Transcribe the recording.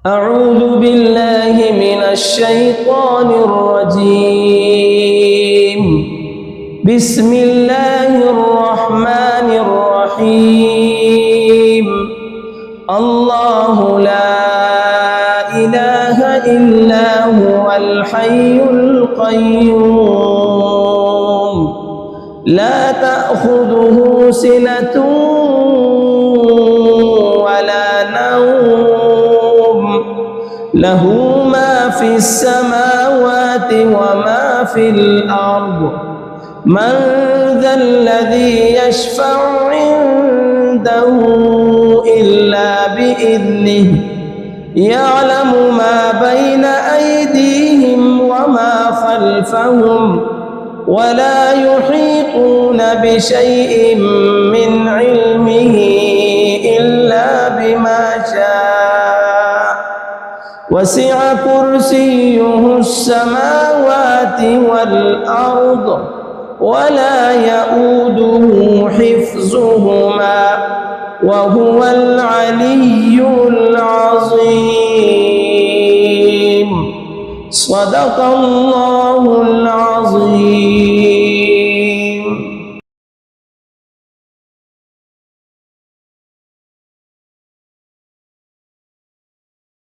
أعوذ بالله من الشيطان الرجيم. بسم الله الرحمن الرحيم. الله لا إله إلا هو الحي القيوم لا تأخذه سنة ولا نوم له ما في السماوات وما في الأرض من ذا الذي يشفع عنده إلا بإذنه يعلم ما بين أيديهم وما خلفهم ولا يحيطون بشيء من علمه إلا بما شاء وسع كرسيه السماوات والأرض ولا يؤوده حفظهما وهو العلي العظيم. صدق الله العظيم.